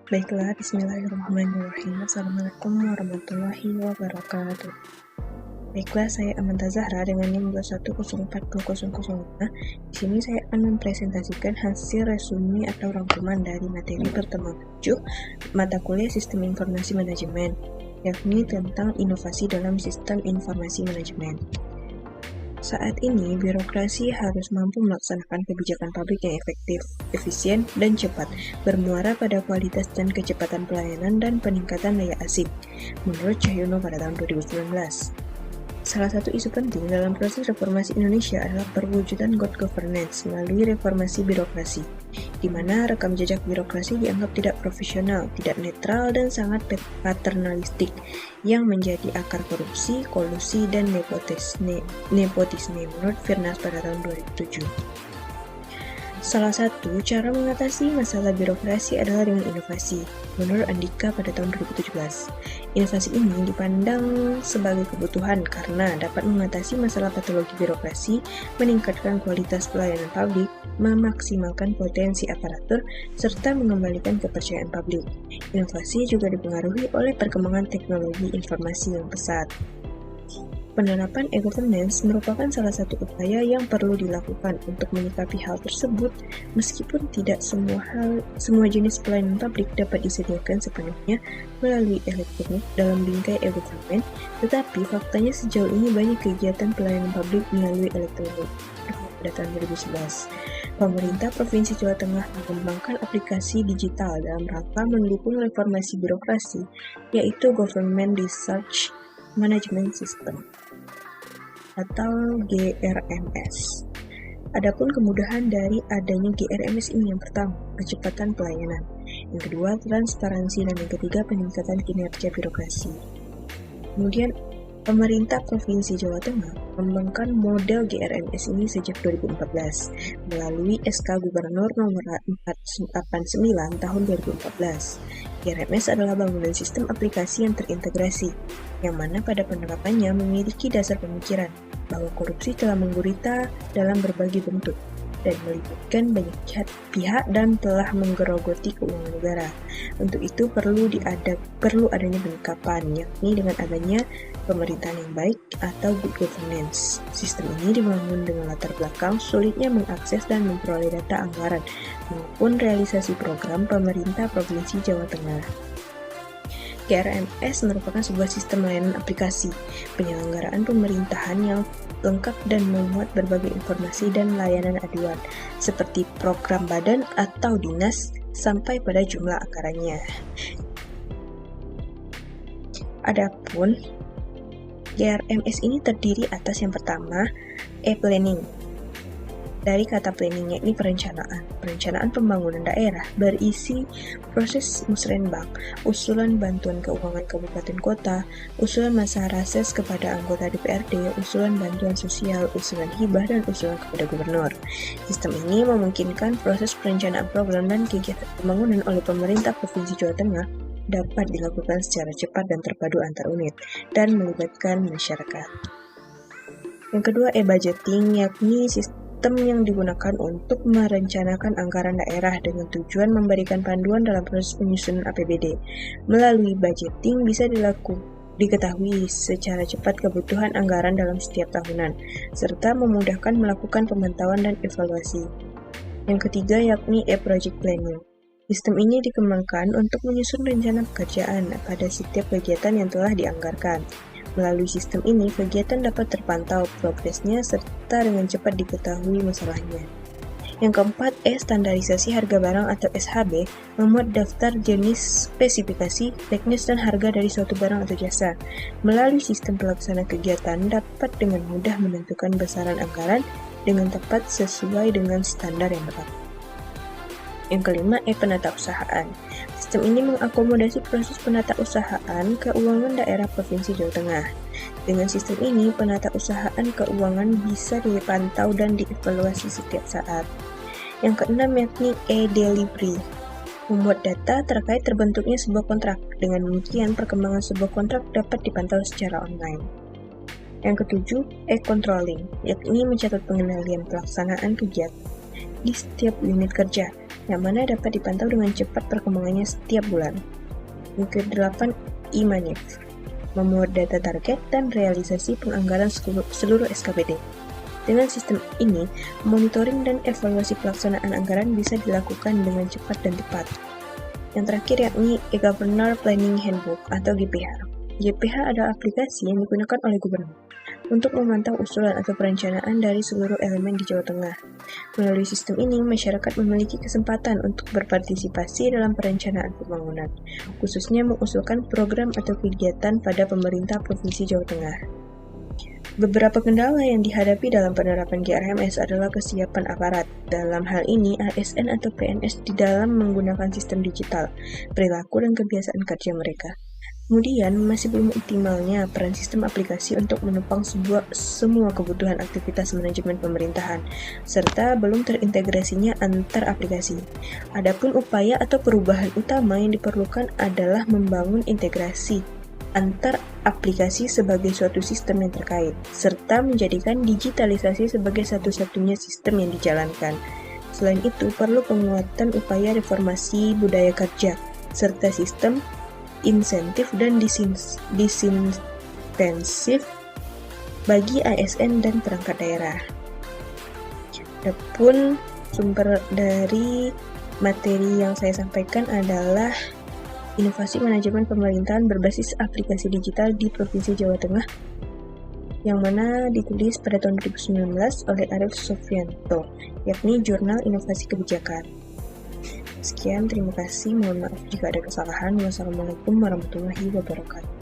Baiklah, bismillahirrahmanirrahim. Assalamualaikum warahmatullahi wabarakatuh. Baiklah, saya Amanda Zahra dengan NIM 2104005. Di sini saya akan mempresentasikan hasil resume atau rangkuman dari materi pertemuan 7 mata kuliah Sistem Informasi Manajemen, yakni tentang inovasi dalam sistem informasi manajemen. Saat ini, birokrasi harus mampu melaksanakan kebijakan publik yang efektif, efisien, dan cepat, bermuara pada kualitas dan kecepatan pelayanan dan peningkatan daya asing, menurut Cahyono pada tahun 2019. Salah satu isu penting dalam proses reformasi Indonesia adalah perwujudan good governance melalui reformasi birokrasi, di mana rekam jejak birokrasi dianggap tidak profesional, tidak netral, dan sangat paternalistik, yang menjadi akar korupsi, kolusi, dan nepotisme menurut Firnas pada tahun 2007. Salah satu cara mengatasi masalah birokrasi adalah dengan inovasi, menurut Andika pada tahun 2017. Inovasi ini dipandang sebagai kebutuhan karena dapat mengatasi masalah patologi birokrasi, meningkatkan kualitas pelayanan publik, memaksimalkan potensi aparatur, serta mengembalikan kepercayaan publik. Inovasi juga dipengaruhi oleh perkembangan teknologi informasi yang pesat. Penerapan e-governance merupakan salah satu upaya yang perlu dilakukan untuk menyikapi hal tersebut, meskipun tidak semua jenis pelayanan publik dapat disediakan sepenuhnya melalui elektronik dalam bingkai e-government, tetapi faktanya sejauh ini banyak kegiatan pelayanan publik melalui elektronik. Pada tahun 2011, pemerintah Provinsi Jawa Tengah mengembangkan aplikasi digital dalam rangka mendukung reformasi birokrasi, yaitu Government Research Management System atau GRMS. Adapun kemudahan dari adanya GRMS ini, yang pertama, kecepatan pelayanan, yang kedua, transparansi, dan yang ketiga, peningkatan kinerja birokrasi. Kemudian, pemerintah Provinsi Jawa Tengah mengembangkan model GRMS ini sejak 2014 melalui SK Gubernur nomor 489 tahun 2014. GRMS adalah bangunan sistem aplikasi yang terintegrasi, yang mana pada penerapannya memiliki dasar pemikiran bahwa korupsi telah menggurita dalam berbagai bentuk dan melibatkan banyak pihak dan telah menggerogoti keuangan negara. Untuk itu perlu adanya penyikapan, yakni dengan adanya pemerintahan yang baik atau good governance. Sistem ini dibangun dengan latar belakang sulitnya mengakses dan memperoleh data anggaran maupun realisasi program pemerintah Provinsi Jawa Tengah. GRMS merupakan sebuah sistem layanan aplikasi penyelenggaraan pemerintahan yang lengkap dan memuat berbagai informasi dan layanan aduan, seperti program badan atau dinas sampai pada jumlah anggarannya. Adapun GRMS ini terdiri atas yang pertama, e-planning. Dari kata planning, yakni perencanaan pembangunan daerah berisi proses musrenbang, usulan bantuan keuangan kabupaten kota, usulan masa reses kepada anggota DPRD, usulan bantuan sosial, usulan hibah, dan usulan kepada gubernur. Sistem ini memungkinkan proses perencanaan program dan kegiatan pembangunan oleh pemerintah Provinsi Jawa Tengah dapat dilakukan secara cepat dan terpadu antar unit dan melibatkan masyarakat. Yang kedua, e-budgeting, yakni sistem yang digunakan untuk merencanakan anggaran daerah dengan tujuan memberikan panduan dalam proses penyusunan APBD. Melalui budgeting bisa diketahui secara cepat kebutuhan anggaran dalam setiap tahunan, serta memudahkan melakukan pemantauan dan evaluasi. Yang ketiga, yakni e-project planning. Sistem ini dikembangkan untuk menyusun rencana pekerjaan pada setiap kegiatan yang telah dianggarkan. Melalui sistem ini, kegiatan dapat terpantau progresnya serta dengan cepat diketahui masalahnya. Yang keempat, standarisasi harga barang atau SHB, memuat daftar jenis, spesifikasi, teknis, dan harga dari suatu barang atau jasa. Melalui sistem pelaksana kegiatan dapat dengan mudah menentukan besaran anggaran dengan tepat sesuai dengan standar yang berlaku. Yang kelima, penata usahaan. Sistem ini mengakomodasi proses penata usahaan keuangan daerah Provinsi Jawa Tengah. Dengan sistem ini, penata usahaan keuangan bisa dipantau dan dievaluasi setiap saat. Yang keenam, yakni e-delivery. Membuat data terkait terbentuknya sebuah kontrak. Dengan demikian, perkembangan sebuah kontrak dapat dipantau secara online. Yang ketujuh, e-controlling, yakni mencatat pengendalian pelaksanaan kegiatan di setiap unit kerja. yang mana dapat dipantau dengan cepat perkembangannya setiap bulan. Yang ke-8, e-Manif, memuat data target dan realisasi penganggaran seluruh SKPD. Dengan sistem ini, monitoring dan evaluasi pelaksanaan anggaran bisa dilakukan dengan cepat dan tepat. Yang terakhir yakni e-Governor Planning Handbook atau GPH. GPH adalah aplikasi yang digunakan oleh gubernur untuk memantau usulan atau perencanaan dari seluruh elemen di Jawa Tengah. Melalui sistem ini, masyarakat memiliki kesempatan untuk berpartisipasi dalam perencanaan pembangunan, khususnya mengusulkan program atau kegiatan pada pemerintah Provinsi Jawa Tengah. Beberapa kendala yang dihadapi dalam penerapan GRMS adalah kesiapan aparat. Dalam hal ini, ASN atau PNS di dalam menggunakan sistem digital, perilaku dan kebiasaan kerja mereka. Kemudian, masih belum optimalnya peran sistem aplikasi untuk menopang semua kebutuhan aktivitas manajemen pemerintahan, serta belum terintegrasinya antar aplikasi. Adapun upaya atau perubahan utama yang diperlukan adalah membangun integrasi antar aplikasi sebagai suatu sistem yang terkait, serta menjadikan digitalisasi sebagai satu-satunya sistem yang dijalankan. Selain itu, perlu penguatan upaya reformasi budaya kerja, serta sistem insentif dan disintensif bagi ASN dan perangkat daerah. Adapun sumber dari materi yang saya sampaikan adalah Inovasi Manajemen Pemerintahan Berbasis Aplikasi Digital di Provinsi Jawa Tengah, yang mana ditulis pada tahun 2019 oleh Arief Sofyanto, yakni Jurnal Inovasi Kebijakan. Sekian, terima kasih. Mohon maaf jika ada kesalahan. Wassalamualaikum warahmatullahi wabarakatuh.